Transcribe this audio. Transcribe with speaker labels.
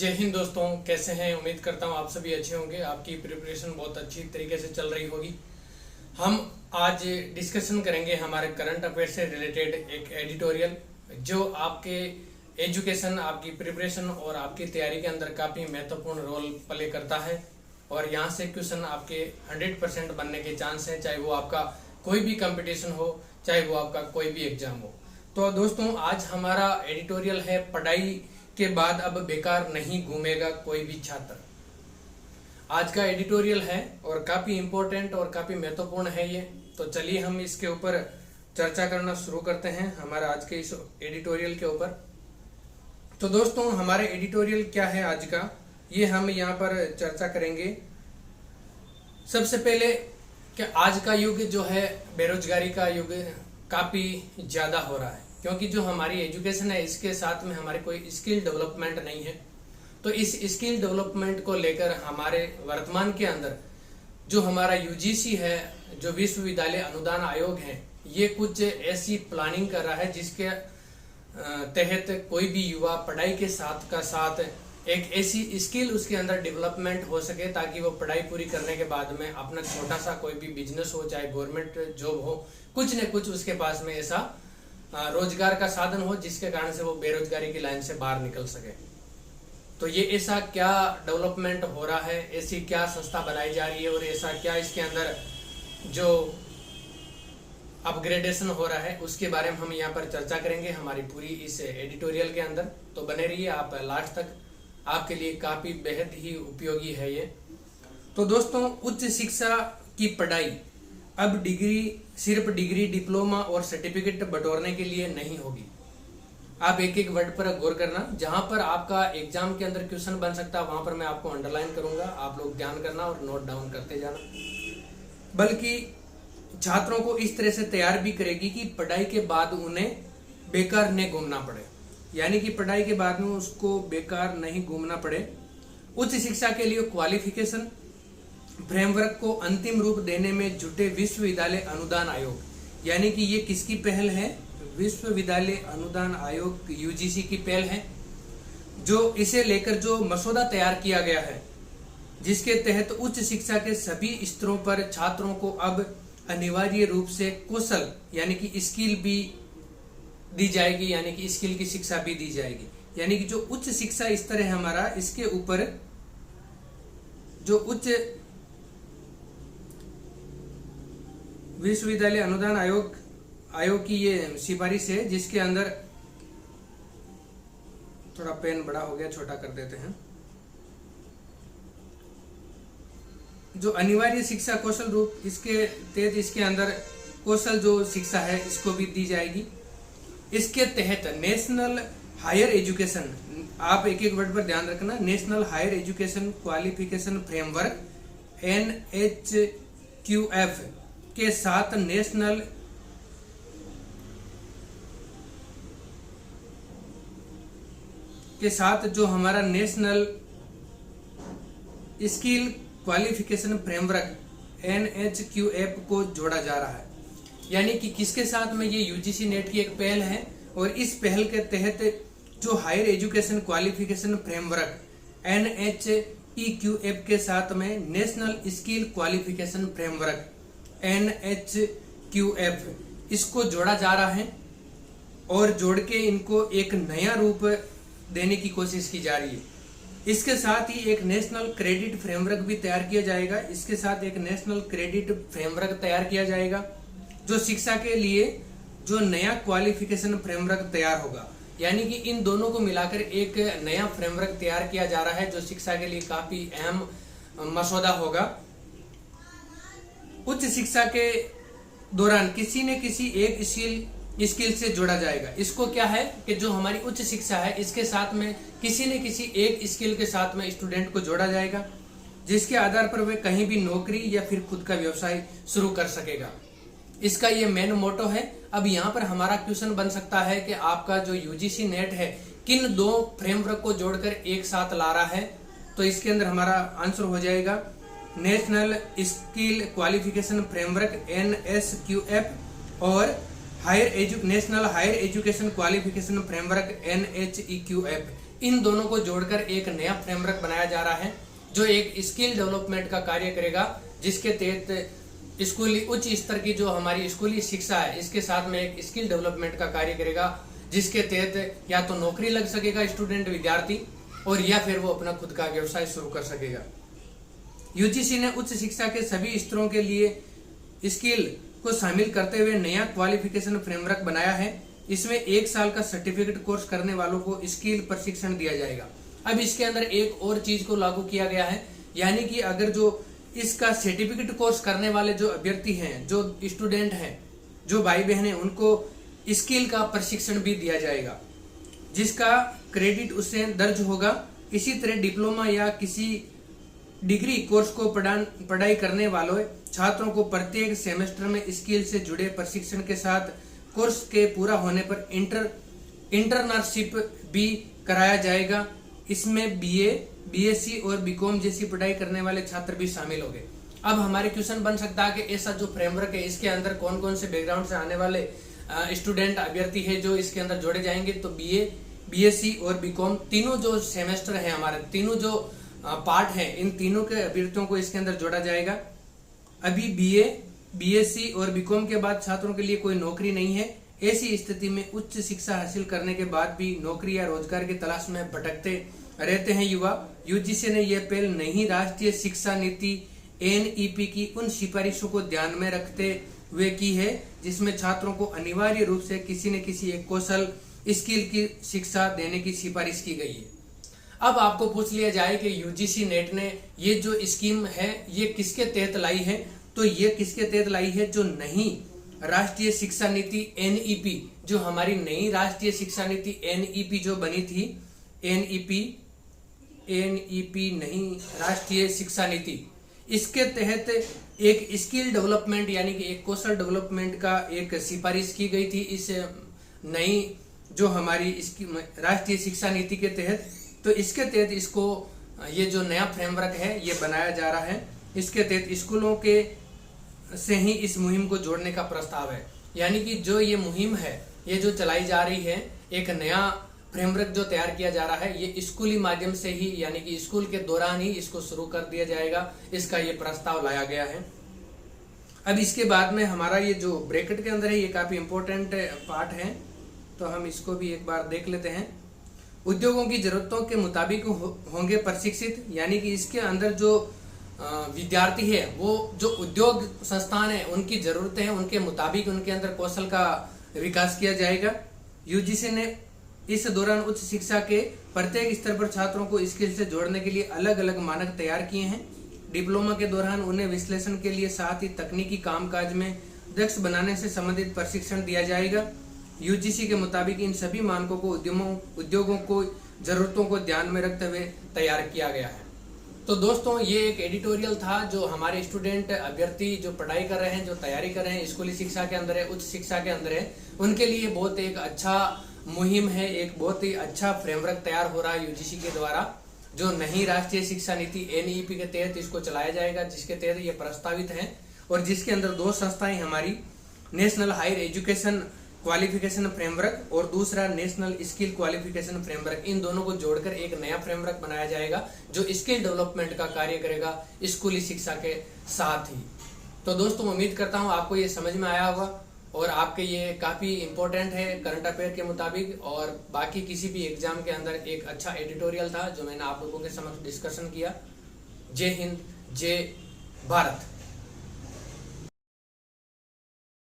Speaker 1: जय हिंद दोस्तों, कैसे हैं। उम्मीद करता हूं आप सभी अच्छे होंगे। आपकी प्रिपरेशन बहुत अच्छी तरीके से चल रही होगी। हम आज डिस्कशन करेंगे हमारे करंट अफेयर से रिलेटेड एक एडिटोरियल जो आपके एजुकेशन, आपकी प्रिपरेशन और आपकी तैयारी के अंदर काफी महत्वपूर्ण रोल प्ले करता है। और यहाँ से क्वेश्चन आपके 100% बनने के चांस हैं, चाहे वो आपका कोई भी कंपटीशन हो, चाहे वो आपका कोई भी एग्जाम हो। तो दोस्तों, आज हमारा एडिटोरियल है पढ़ाई के बाद अब बेकार नहीं घूमेगा कोई भी छात्र। आज का एडिटोरियल है और काफी इंपॉर्टेंट और काफी महत्वपूर्ण है ये। तो चलिए हम इसके ऊपर चर्चा करना शुरू करते हैं हमारा आज के इस एडिटोरियल के ऊपर। तो दोस्तों, हमारे एडिटोरियल क्या है आज का, ये हम यहाँ पर चर्चा करेंगे। सबसे पहले कि आज का युग जो है बेरोजगारी का युग काफी ज्यादा हो रहा है, क्योंकि जो हमारी एजुकेशन है इसके साथ में हमारी कोई स्किल डेवलपमेंट नहीं है। तो इस स्किल डेवलपमेंट को लेकर हमारे वर्तमान के अंदर जो हमारा यूजीसी है, जो विश्वविद्यालय अनुदान आयोग है, ये कुछ ऐसी प्लानिंग कर रहा है जिसके तहत कोई भी युवा पढ़ाई के साथ का साथ एक ऐसी स्किल उसके अंदर डेवलपमेंट हो सके ताकि वो पढ़ाई पूरी करने के बाद में अपना छोटा सा कोई भी बिजनेस हो, चाहे गवर्नमेंट जॉब हो, कुछ न कुछ उसके पास में ऐसा रोजगार का साधन हो जिसके कारण से वो बेरोजगारी की लाइन से बाहर निकल सके। तो ये ऐसा क्या डेवलपमेंट हो रहा है, ऐसी क्या संस्था बनाई जा रही है और ऐसा क्या इसके अंदर जो अपग्रेडेशन हो रहा है उसके बारे में हम यहाँ पर चर्चा करेंगे हमारी पूरी इस एडिटोरियल के अंदर। तो बने रहिए आप लास्ट तक, आपके लिए काफी बेहद ही उपयोगी है ये। तो दोस्तों, उच्च शिक्षा की पढ़ाई अब सिर्फ डिग्री, डिप्लोमा और सर्टिफिकेट बटोरने के लिए नहीं होगी। आप एक एक वर्ड पर गौर करना, जहां पर आपका एग्जाम के अंदर क्वेश्चन बन सकता है वहां पर मैं आपको अंडरलाइन करूंगा, आप लोग ध्यान करना और नोट डाउन करते जाना। बल्कि छात्रों को इस तरह से तैयार भी करेगी कि पढ़ाई के बाद उन्हें बेकार नहीं घूमना पड़े, यानी कि पढ़ाई के बाद में उसको बेकार नहीं घूमना पड़े। उच्च शिक्षा के लिए क्वालिफिकेशन फ्रेमवर्क को अंतिम रूप देने में जुटे विश्वविद्यालय अनुदान आयोग, यानी कि ये किसकी पहल है? विश्वविद्यालय अनुदान आयोग यूजीसी की पहल है, जो इसे लेकर जो मसौदा तैयार किया गया है जिसके तहत उच्च शिक्षा के सभी स्तरों पर छात्रों को अब अनिवार्य रूप से कौशल यानी कि स्किल भी दी जाएगी, यानी कि स्किल की शिक्षा भी दी जाएगी। यानी कि जो उच्च शिक्षा स्तर है हमारा, इसके ऊपर जो उच्च विश्वविद्यालय अनुदान आयोग की ये सिफारिश है, जिसके अंदर थोड़ा पेन बड़ा हो गया, छोटा कर देते हैं। जो अनिवार्य शिक्षा कौशल रूप, इसके तहत इसके अंदर कौशल जो शिक्षा है इसको भी दी जाएगी। इसके तहत नेशनल हायर एजुकेशन, आप एक एक वर्ड पर ध्यान रखना, national higher education qualification framework NHQF के साथ नेशनल के साथ जो हमारा national skill qualification framework NHQF को जोड़ा जा रहा है। यानी कि किसके साथ में? ये यूजीसी नेट की एक पहल है और इस पहल के तहत जो higher education qualification framework NHEQF के साथ में national skill qualification framework NHQF इसको जोड़ा जा रहा है और जोड़ के इनको एक नया रूप देने की कोशिश की जा रही है। इसके साथ ही एक नेशनल क्रेडिट फ्रेमवर्क भी तैयार किया जाएगा। इसके साथ एक नेशनल क्रेडिट फ्रेमवर्क तैयार किया जाएगा जो शिक्षा के लिए जो नया क्वालिफिकेशन फ्रेमवर्क तैयार होगा। यानी कि इन दोनों को मिलाकर एक नया फ्रेमवर्क तैयार किया जा रहा है जो शिक्षा के लिए काफी अहम मसौदा होगा। उच्च शिक्षा के दौरान किसी न किसी एक स्किल से जोड़ा जाएगा। इसको क्या है कि जो हमारी उच्च शिक्षा है इसके साथ में किसी न किसी एक स्किल के साथ में स्टूडेंट को जोड़ा जाएगा, जिसके आधार पर वह कहीं भी नौकरी या फिर खुद का व्यवसाय शुरू कर सकेगा। इसका ये मेन मोटो है। अब यहाँ पर हमारा क्वेश्चन बन सकता है कि आपका जो यूजीसी नेट है किन दो फ्रेमवर्क को जोड़कर एक साथ ला रहा है। तो इसके अंदर हमारा आंसर हो जाएगा national skill qualification framework NSQF और national higher education qualification framework NHEQF। इन दोनों को जोड़कर एक नया फ्रेमवर्क बनाया जा रहा है जो एक स्किल डेवलपमेंट का कार्य करेगा, जिसके तहत स्कूली उच्च स्तर की जो हमारी स्कूली शिक्षा है इसके साथ में एक स्किल डेवलपमेंट का कार्य करेगा, जिसके तहत या तो नौकरी लग सकेगा स्टूडेंट विद्यार्थी और या फिर वो अपना खुद का व्यवसाय शुरू कर सकेगा। यूजीसी ने उच्च शिक्षा के सभी स्तरों के लिए स्किल को शामिल करते हुए नया क्वालिफिकेशन फ्रेमवर्क बनाया है। इसमें 1 साल का सर्टिफिकेट कोर्स करने वालों को स्किल प्रशिक्षण दिया जाएगा। अब इसके अंदर एक और चीज को लागू किया गया है, यानी कि अगर जो इसका सर्टिफिकेट कोर्स करने वाले जो अभ्यर्थी हैं, जो स्टूडेंट हैं, जो भाई बहन हैं, उनको स्किल का प्रशिक्षण भी दिया जाएगा, जिसका क्रेडिट उससे दर्ज होगा। इसी तरह डिप्लोमा या किसी डिग्री कोर्स को पढ़ाई करने वालों छात्रों को प्रत्येक सेमेस्टर में स्किल से जुड़े प्रशिक्षण के साथ कोर्स के पूरा होने पर इंटर्नशिप भी कराया जाएगा। इसमें बीए, बीएससी और बीकॉम जैसी पढ़ाई करने वाले छात्र भी शामिल होंगे। अब हमारे क्वेश्चन बन सकता है कि ऐसा जो फ्रेमवर्क है इसके अंदर कौन कौन से बैकग्राउंड से आने वाले स्टूडेंट अभ्यर्थी है जो इसके अंदर जोड़े जाएंगे। तो बीए, बीएससी और बीकॉम तीनों जो सेमेस्टर है, हमारे तीनों जो पार्ट है, इन तीनों के अभ्यर्थियों को इसके अंदर जोड़ा जाएगा। अभी बीए, बीएससी और बीकॉम के बाद छात्रों के लिए कोई नौकरी नहीं है। ऐसी स्थिति में उच्च शिक्षा हासिल करने के बाद भी नौकरी या रोजगार की तलाश में भटकते रहते हैं युवा। यूजीसी ने यह पहल नई राष्ट्रीय शिक्षा नीति एनईपी की उन सिफारिशों को ध्यान में रखते हुए की है, जिसमें छात्रों को अनिवार्य रूप से किसी न किसी एक कौशल स्किल की शिक्षा देने की सिफारिश की गई है। अब आपको पूछ लिया जाए कि यूजीसी नेट ने ये जो स्कीम है ये किसके तहत लाई है, तो ये किसके तहत लाई है, जो नई राष्ट्रीय शिक्षा नीति एनईपी, जो हमारी नई राष्ट्रीय शिक्षा नीति एनईपी जो बनी थी, एनईपी नई राष्ट्रीय शिक्षा नीति, इसके तहत एक स्किल डेवलपमेंट यानी कि एक कौशल डेवलपमेंट का एक सिफारिश की गई थी इस नई जो हमारी इसकी राष्ट्रीय शिक्षा नीति के तहत। तो इसके तहत इसको ये जो नया फ्रेमवर्क है ये बनाया जा रहा है। इसके तहत स्कूलों के से ही इस मुहिम को जोड़ने का प्रस्ताव है, यानी कि जो ये मुहिम है ये जो चलाई जा रही है, एक नया फ्रेमवर्क जो तैयार किया जा रहा है ये स्कूली माध्यम से ही यानी कि स्कूल के दौरान ही इसको शुरू कर दिया जाएगा, इसका ये प्रस्ताव लाया गया है। अब इसके बाद में हमारा ये जो ब्रैकेट के अंदर है ये काफी इंपॉर्टेंट पार्ट है, तो हम इसको भी एक बार देख लेते हैं। उद्योगों की जरूरतों के मुताबिक होंगे प्रशिक्षित, यानी कि इसके अंदर जो विद्यार्थी है वो जो उद्योग संस्थान है उनकी जरूरतें हैं उनके मुताबिक उनके अंदर कौशल का विकास किया जाएगा। यूजीसी ने इस दौरान उच्च शिक्षा के प्रत्येक स्तर पर छात्रों को स्किल से जोड़ने के लिए अलग अलग मानक तैयार किए हैं। डिप्लोमा के दौरान उन्हें विश्लेषण के लिए साथ ही तकनीकी कामकाज में दक्ष बनाने से संबंधित प्रशिक्षण दिया जाएगा। यूजीसी के मुताबिक इन सभी मानकों को उद्योगों को जरूरतों को ध्यान में रखते हुए तैयार किया गया है। तो दोस्तों ये एक एडिटोरियल था जो हमारे स्टूडेंट अभ्यर्थी जो पढ़ाई कर रहे हैं, जो तैयारी कर रहे हैं, स्कूली शिक्षा के अंदर है, उच्च शिक्षा के अंदर है, उनके लिए बहुत एक अच्छा मुहिम है, एक बहुत ही अच्छा फ्रेमवर्क तैयार हो रहा है यूजीसी के द्वारा, जो नई राष्ट्रीय शिक्षा नीति एनईपी के तहत इसको चलाया जाएगा, जिसके तहत ये प्रस्तावित है और जिसके अंदर 2 संस्थाएं हमारी, national higher education qualification framework और दूसरा नेशनल स्किल क्वालिफिकेशन फ्रेमवर्क, इन दोनों को जोड़कर एक नया फ्रेमवर्क बनाया जाएगा जो स्किल डेवलपमेंट का कार्य करेगा स्कूली शिक्षा के साथ ही। तो दोस्तों उम्मीद करता हूँ आपको ये समझ में आया होगा और आपके ये काफी इंपॉर्टेंट है करंट अफेयर के मुताबिक, और बाकी किसी भी एग्जाम के अंदर एक अच्छा एडिटोरियल था जो मैंने आप लोगों के समक्ष डिस्कशन किया। जय हिंद, जय भारत।